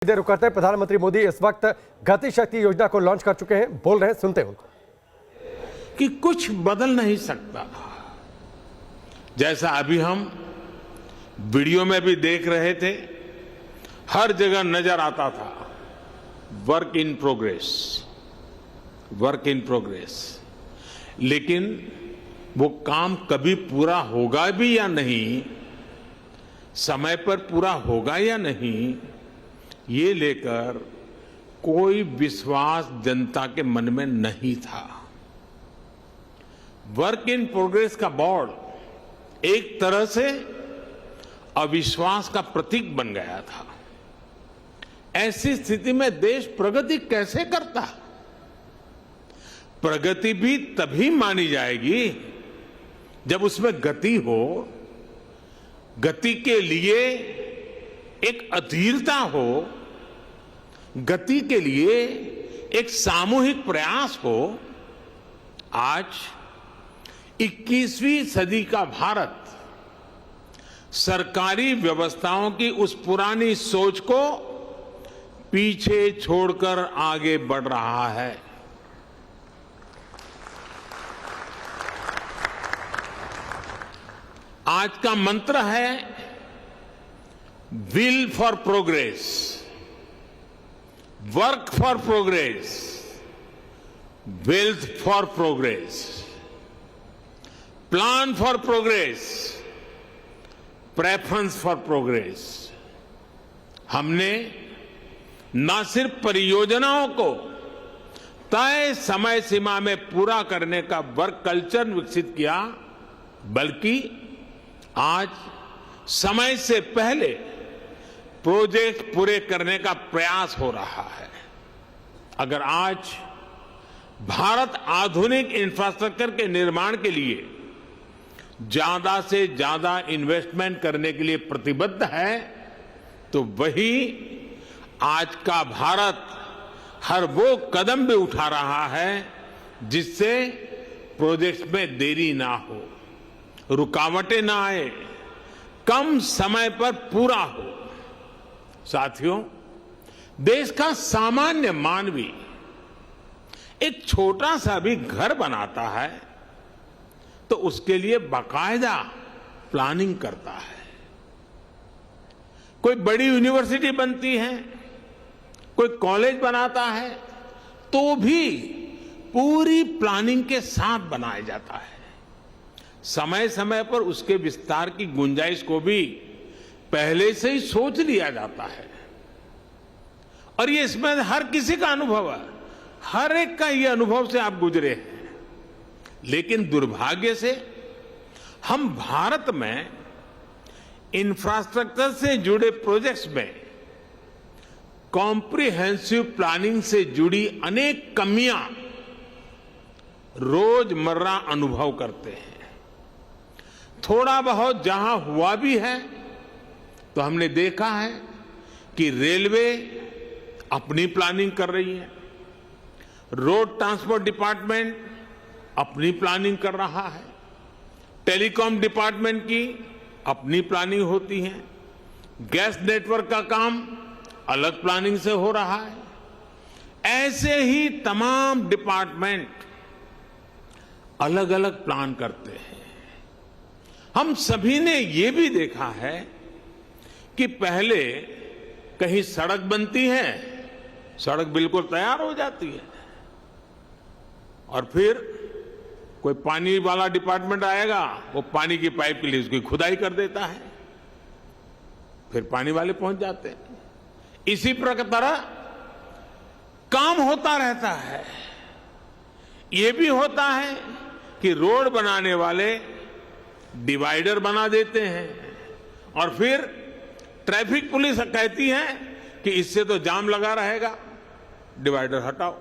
इधर रुक करते हैं। प्रधानमंत्री मोदी इस वक्त गति शक्ति योजना को लॉन्च कर चुके हैं, बोल रहे हैं, सुनते हैं उनको। कि कुछ बदल नहीं सकता, जैसा अभी हम वीडियो में भी देख रहे थे, हर जगह नजर आता था work in progress, work in progress. लेकिन वो काम कभी पूरा होगा भी या नहीं, समय पर पूरा होगा या नहीं, ये लेकर कोई विश्वास जनता के मन में नहीं था। वर्क इन प्रोग्रेस का बोर्ड एक तरह से अविश्वास का प्रतीक बन गया था। ऐसी स्थिति में देश प्रगति कैसे करता? प्रगति भी तभी मानी जाएगी जब उसमें गति हो, गति के लिए एक अधीरता हो, गति के लिए एक सामूहिक प्रयास हो। आज 21वीं सदी का भारत सरकारी व्यवस्थाओं की उस पुरानी सोच को पीछे छोड़कर आगे बढ़ रहा है। आज का मंत्र है will for progress, work for progress, wealth for progress, plan for progress, preference for progress. हमने न सिर्फ परियोजनाओं को तय समय सीमा में पूरा करने का वर्क कल्चर विकसित किया, बल्कि आज समय से पहले प्रोजेक्ट पूरे करने का प्रयास हो रहा है। अगर आज भारत आधुनिक इंफ्रास्ट्रक्चर के निर्माण के लिए ज्यादा से ज्यादा इन्वेस्टमेंट करने के लिए प्रतिबद्ध है, तो वही आज का भारत हर वो कदम भी उठा रहा है जिससे प्रोजेक्ट में देरी ना हो, रुकावटें ना आए, कम समय पर पूरा हो। साथियों, देश का सामान्य मानवी एक छोटा सा भी घर बनाता है तो उसके लिए बाकायदा प्लानिंग करता है। कोई बड़ी यूनिवर्सिटी बनती है, कोई कॉलेज बनाता है, तो भी पूरी प्लानिंग के साथ बनाया जाता है। समय समय पर उसके विस्तार की गुंजाइश को भी पहले से ही सोच लिया जाता है। और ये इसमें हर किसी का अनुभव है, हर एक का ये अनुभव से आप गुजरे हैं। लेकिन दुर्भाग्य से हम भारत में इंफ्रास्ट्रक्चर से जुड़े प्रोजेक्ट्स में कॉम्प्रिहेंसिव प्लानिंग से जुड़ी अनेक कमियां रोजमर्रा अनुभव करते हैं। थोड़ा बहुत जहां हुआ भी है तो हमने देखा है कि रेलवे अपनी प्लानिंग कर रही है, रोड ट्रांसपोर्ट डिपार्टमेंट अपनी प्लानिंग कर रहा है, टेलीकॉम डिपार्टमेंट की अपनी प्लानिंग होती है, गैस नेटवर्क का काम अलग प्लानिंग से हो रहा है। ऐसे ही तमाम डिपार्टमेंट अलग अलग प्लान करते हैं। हम सभी ने ये भी देखा है कि पहले कहीं सड़क बनती है, सड़क बिल्कुल तैयार हो जाती है, और फिर कोई पानी वाला डिपार्टमेंट आएगा, वो पानी की पाइप के लिए उसकी खुदाई कर देता है, फिर पानी वाले पहुंच जाते हैं। इसी तरह काम होता रहता है। ये भी होता है कि रोड बनाने वाले डिवाइडर बना देते हैं और फिर ट्रैफिक पुलिस कहती है कि इससे तो जाम लगा रहेगा, डिवाइडर हटाओ।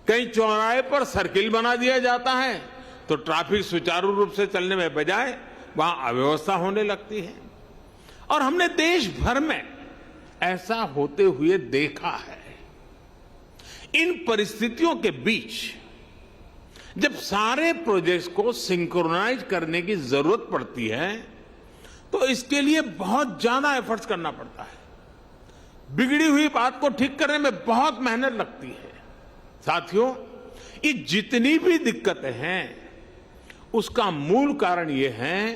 कहीं चौराहे पर सर्किल बना दिया जाता है तो ट्रैफिक सुचारू रूप से चलने में बजाय वहां अव्यवस्था होने लगती है। और हमने देश भर में ऐसा होते हुए देखा है। इन परिस्थितियों के बीच जब सारे प्रोजेक्ट्स को सिंक्रोनाइज करने की जरूरत पड़ती है तो इसके लिए बहुत ज्यादा एफर्ट्स करना पड़ता है। बिगड़ी हुई बात को ठीक करने में बहुत मेहनत लगती है। साथियों, ये जितनी भी दिक्कतें हैं उसका मूल कारण ये है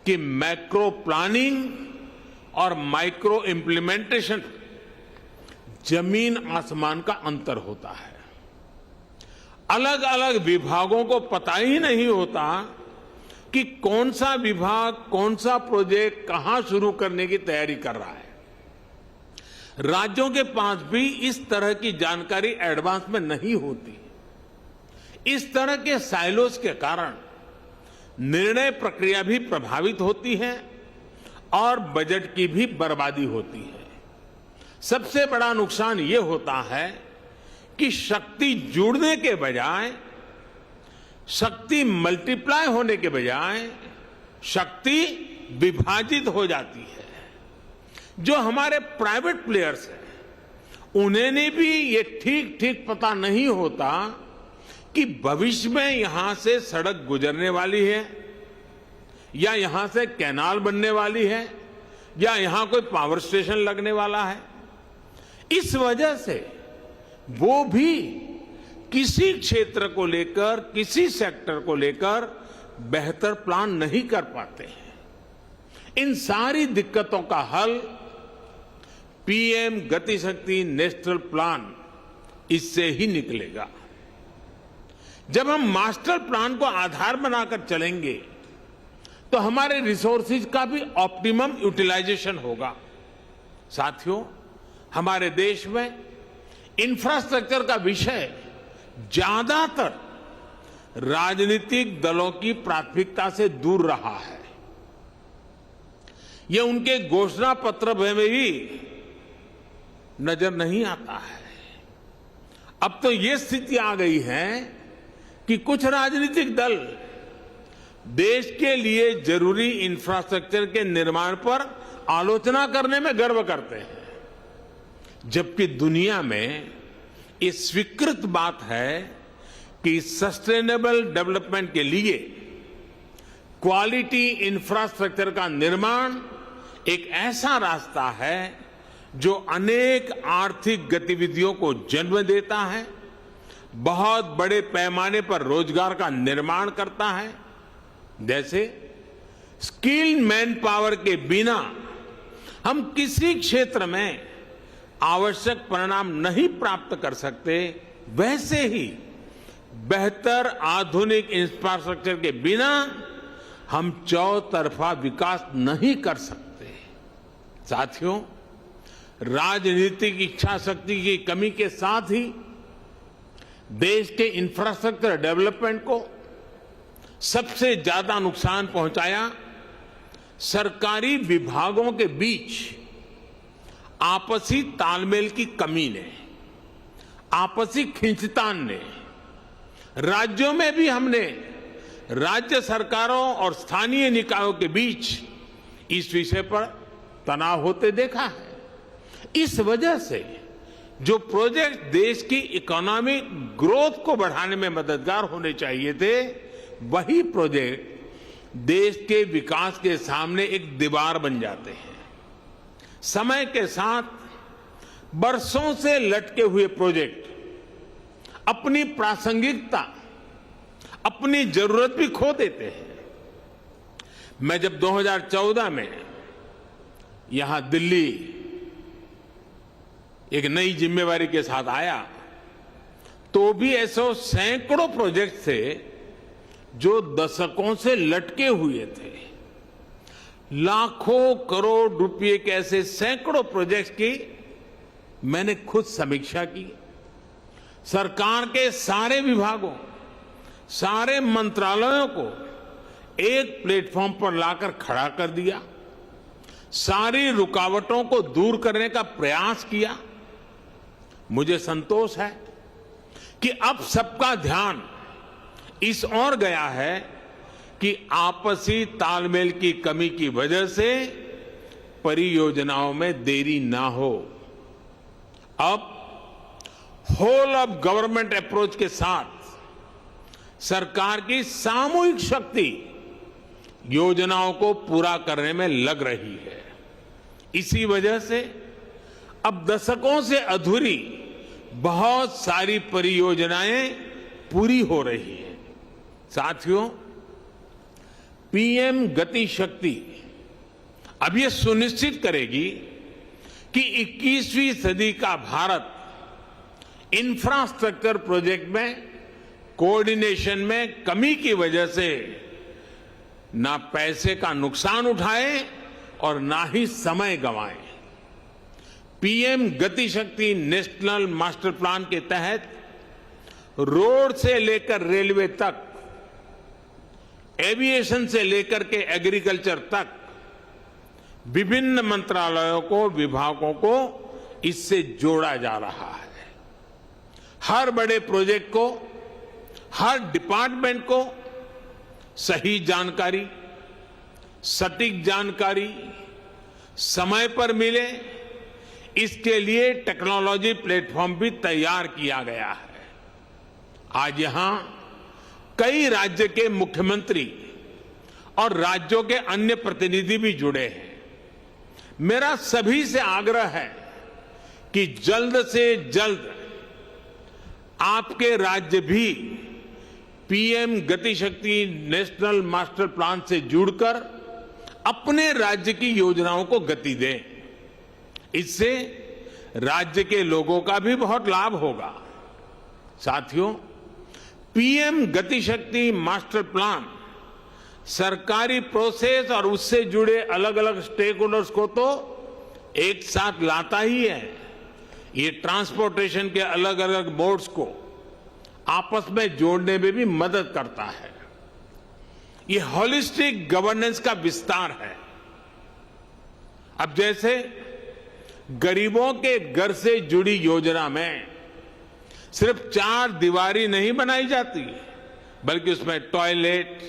कि मैक्रो प्लानिंग और माइक्रो इम्प्लीमेंटेशन जमीन आसमान का अंतर होता है। अलग अलग विभागों को पता ही नहीं होता कि कौन सा विभाग कौन सा प्रोजेक्ट कहां शुरू करने की तैयारी कर रहा है। राज्यों के पास भी इस तरह की जानकारी एडवांस में नहीं होती। इस तरह के साइलोस के कारण निर्णय प्रक्रिया भी प्रभावित होती है और बजट की भी बर्बादी होती है। सबसे बड़ा नुकसान यह होता है कि शक्ति जुड़ने के बजाय, शक्ति मल्टीप्लाई होने के बजाय शक्ति विभाजित हो जाती है। जो हमारे प्राइवेट प्लेयर्स हैं उन्हें भी ये ठीक ठीक पता नहीं होता कि भविष्य में यहां से सड़क गुजरने वाली है या यहां से कैनाल बनने वाली है या यहां कोई पावर स्टेशन लगने वाला है। इस वजह से वो भी किसी क्षेत्र को लेकर, किसी सेक्टर को लेकर बेहतर प्लान नहीं कर पाते हैं। इन सारी दिक्कतों का हल पीएम गति शक्ति नेशनल प्लान इससे ही निकलेगा। जब हम मास्टर प्लान को आधार बनाकर चलेंगे तो हमारे रिसोर्सेज का भी ऑप्टिमम यूटिलाइजेशन होगा। साथियों, हमारे देश में इंफ्रास्ट्रक्चर का विषय ज्यादातर राजनीतिक दलों की प्राथमिकता से दूर रहा है। यह उनके घोषणा पत्र में भी नजर नहीं आता है। अब तो यह स्थिति आ गई है कि कुछ राजनीतिक दल देश के लिए जरूरी इंफ्रास्ट्रक्चर के निर्माण पर आलोचना करने में गर्व करते हैं, जबकि दुनिया में ये स्वीकृत बात है कि सस्टेनेबल डेवलपमेंट के लिए क्वालिटी इंफ्रास्ट्रक्चर का निर्माण एक ऐसा रास्ता है जो अनेक आर्थिक गतिविधियों को जन्म देता है, बहुत बड़े पैमाने पर रोजगार का निर्माण करता है। जैसे स्किल्ड मैन पावर के बिना हम किसी क्षेत्र में आवश्यक परिणाम नहीं प्राप्त कर सकते, वैसे ही बेहतर आधुनिक इंफ्रास्ट्रक्चर के बिना हम चौतरफा विकास नहीं कर सकते। साथियों, राजनीतिक इच्छा शक्ति की कमी के साथ ही देश के इंफ्रास्ट्रक्चर डेवलपमेंट को सबसे ज्यादा नुकसान पहुंचाया सरकारी विभागों के बीच आपसी तालमेल की कमी ने, आपसी खींचतान ने। राज्यों में भी हमने राज्य सरकारों और स्थानीय निकायों के बीच इस विषय पर तनाव होते देखा है। इस वजह से जो प्रोजेक्ट देश की इकोनॉमिक ग्रोथ को बढ़ाने में मददगार होने चाहिए थे, वही प्रोजेक्ट देश के विकास के सामने एक दीवार बन जाते हैं। समय के साथ बरसों से लटके हुए प्रोजेक्ट अपनी प्रासंगिकता, अपनी जरूरत भी खो देते हैं। मैं जब 2014 में यहां दिल्ली एक नई जिम्मेवारी के साथ आया तो भी ऐसे सैकड़ों प्रोजेक्ट थे जो दशकों से लटके हुए थे। लाखों करोड़ रुपए के ऐसे सैकड़ों प्रोजेक्ट्स की मैंने खुद समीक्षा की। सरकार के सारे विभागों, सारे मंत्रालयों को एक प्लेटफॉर्म पर लाकर खड़ा कर दिया, सारी रुकावटों को दूर करने का प्रयास किया। मुझे संतोष है कि अब सबका ध्यान इस ओर गया है कि आपसी तालमेल की कमी की वजह से परियोजनाओं में देरी ना हो। अब होल ऑफ गवर्नमेंट अप्रोच के साथ सरकार की सामूहिक शक्ति योजनाओं को पूरा करने में लग रही है। इसी वजह से अब दशकों से अधूरी बहुत सारी परियोजनाएं पूरी हो रही हैं। साथियों, पीएम गति शक्ति अब ये सुनिश्चित करेगी कि 21वीं सदी का भारत इंफ्रास्ट्रक्चर प्रोजेक्ट में कोऑर्डिनेशन में कमी की वजह से ना पैसे का नुकसान उठाए और ना ही समय गंवाए। पीएम गति शक्ति नेशनल मास्टर प्लान के तहत रोड से लेकर रेलवे तक, एविएशन से लेकर के एग्रीकल्चर तक विभिन्न मंत्रालयों को, विभागों को इससे जोड़ा जा रहा है। हर बड़े प्रोजेक्ट को, हर डिपार्टमेंट को सही जानकारी, सटीक जानकारी समय पर मिले, इसके लिए टेक्नोलॉजी प्लेटफॉर्म भी तैयार किया गया है। आज यहां कई राज्य के मुख्यमंत्री और राज्यों के अन्य प्रतिनिधि भी जुड़े हैं। मेरा सभी से आग्रह है कि जल्द से जल्द आपके राज्य भी पीएम गति शक्ति नेशनल मास्टर प्लान से जुड़कर अपने राज्य की योजनाओं को गति दें। इससे राज्य के लोगों का भी बहुत लाभ होगा। साथियों, पीएम गति शक्ति मास्टर प्लान सरकारी प्रोसेस और उससे जुड़े अलग अलग स्टेक होल्डर्स को तो एक साथ लाता ही है। ये ट्रांसपोर्टेशन के अलग अलग मोड्स को आपस में जोड़ने में भी मदद करता है। ये होलिस्टिक गवर्नेंस का विस्तार है। अब जैसे गरीबों के घर से जुड़ी योजना में सिर्फ 4 दीवारी नहीं बनाई जाती, बल्कि उसमें टॉयलेट,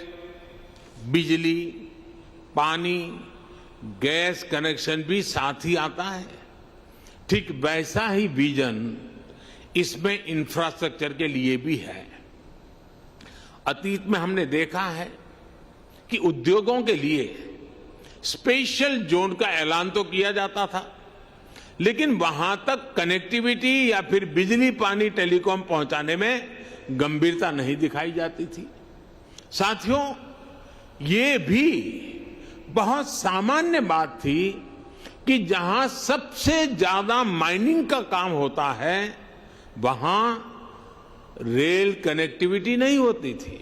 बिजली, पानी, गैस कनेक्शन भी साथ ही आता है। ठीक वैसा ही विजन इसमें इंफ्रास्ट्रक्चर के लिए भी है। अतीत में हमने देखा है कि उद्योगों के लिए स्पेशल जोन का ऐलान तो किया जाता था, लेकिन वहां तक कनेक्टिविटी या फिर बिजली, पानी, टेलीकॉम पहुंचाने में गंभीरता नहीं दिखाई जाती थी। साथियों, ये भी बहुत सामान्य बात थी कि जहां सबसे ज्यादा माइनिंग का काम होता है, वहां रेल कनेक्टिविटी नहीं होती थी।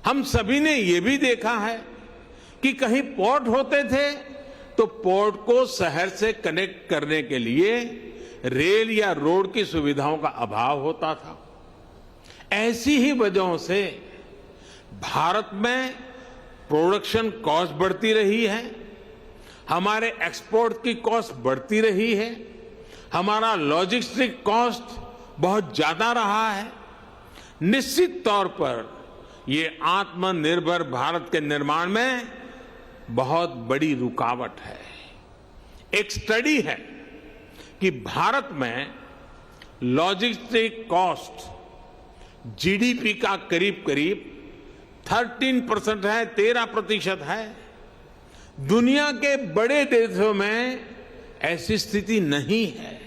हम सभी ने यह भी देखा है कि कहीं पोर्ट होते थे तो पोर्ट को शहर से कनेक्ट करने के लिए रेल या रोड की सुविधाओं का अभाव होता था। ऐसी ही वजहों से भारत में प्रोडक्शन कॉस्ट बढ़ती रही है, हमारे एक्सपोर्ट की कॉस्ट बढ़ती रही है, हमारा लॉजिस्टिक कॉस्ट बहुत ज्यादा रहा है। निश्चित तौर पर ये आत्मनिर्भर भारत के निर्माण में बहुत बड़ी रुकावट है। एक स्टडी है कि भारत में लॉजिस्टिक कॉस्ट जीडीपी का करीब करीब 13% है, 13% है। दुनिया के बड़े देशों में ऐसी स्थिति नहीं है।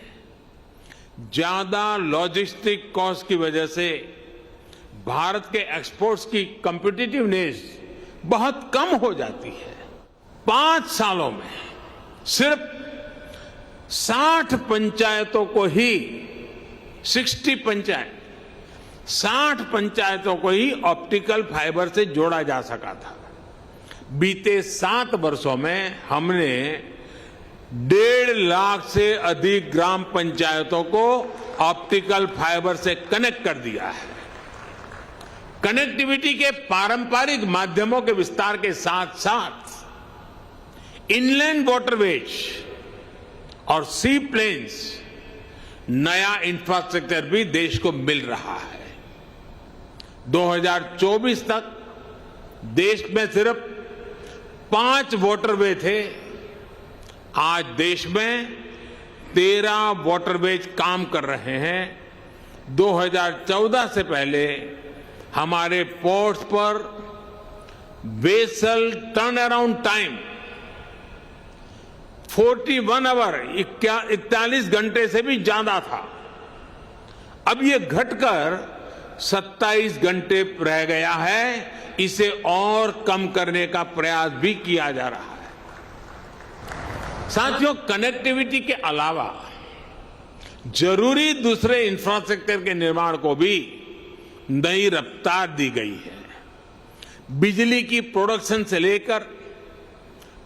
ज्यादा लॉजिस्टिक कॉस्ट की वजह से भारत के एक्सपोर्ट्स की कॉम्पिटिटिवनेस बहुत कम हो जाती है। 5 सालों में सिर्फ 60 पंचायतों को ही 60 पंचायतों को ही ऑप्टिकल फाइबर से जोड़ा जा सका था। बीते 7 वर्षों में हमने 1.5 लाख से अधिक ग्राम पंचायतों को ऑप्टिकल फाइबर से कनेक्ट कर दिया है। कनेक्टिविटी के पारंपरिक माध्यमों के विस्तार के साथ साथ इनलैंड वाटरवेज और सी प्लेन्स, नया इंफ्रास्ट्रक्चर भी देश को मिल रहा है। 2024 तक देश में सिर्फ 5 वाटरवे थे। आज देश में 13 वाटरवेज काम कर रहे हैं। 2014 से पहले हमारे पोर्ट्स पर vessel turn around time 41 hour 41 घंटे से भी ज्यादा था। अब ये घटकर 27 घंटे रह गया है। इसे और कम करने का प्रयास भी किया जा रहा है। साथियों, कनेक्टिविटी के अलावा जरूरी दूसरे इंफ्रास्ट्रक्चर के निर्माण को भी नई रफ्तार दी गई है। बिजली की प्रोडक्शन से लेकर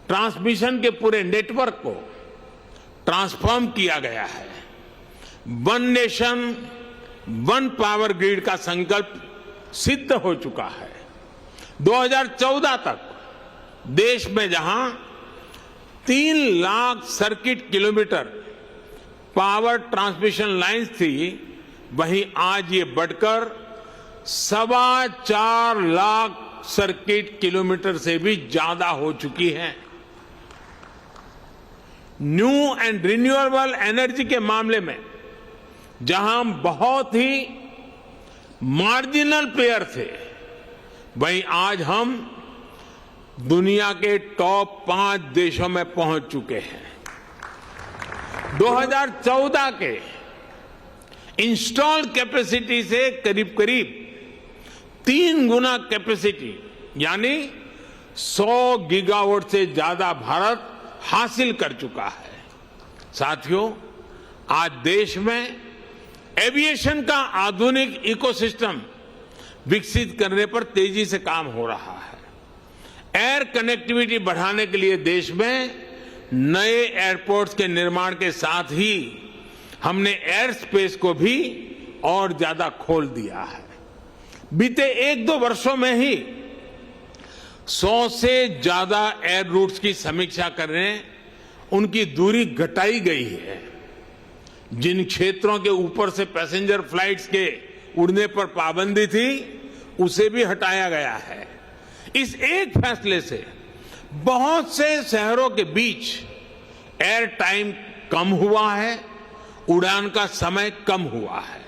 ट्रांसमिशन के पूरे नेटवर्क को ट्रांसफॉर्म किया गया है। One nation one power grid का संकल्प सिद्ध हो चुका है। 2014 तक देश में जहां 3 lakh circuit kilometre power transmission lines थी, वहीं आज ये बढ़कर 4.25 लाख सर्किट किलोमीटर से भी ज्यादा हो चुकी है। न्यू एंड रिन्यूएबल एनर्जी के मामले में जहां बहुत ही मार्जिनल प्लेयर थे, वहीं आज हम दुनिया के टॉप 5 देशों में पहुंच चुके हैं। 2014 के इंस्टॉल्ड कैपेसिटी से करीब करीब 3 गुना कैपेसिटी यानी 100 गीगावाट से ज्यादा भारत हासिल कर चुका है। साथियों, आज देश में एविएशन का आधुनिक इकोसिस्टम विकसित करने पर तेजी से काम हो रहा है। एयर कनेक्टिविटी बढ़ाने के लिए देश में नए एयरपोर्ट्स के निर्माण के साथ ही हमने एयर स्पेस को भी और ज्यादा खोल दिया है। बीते 1-2 वर्षों में ही 100 से ज्यादा एयर रूट्स की समीक्षा करने उनकी दूरी घटाई गई है। जिन क्षेत्रों के ऊपर से पैसेंजर फ्लाइट्स के उड़ने पर पाबंदी थी, उसे भी हटाया गया है। इस एक फैसले से बहुत से शहरों के बीच एयर टाइम कम हुआ है, उड़ान का समय कम हुआ है।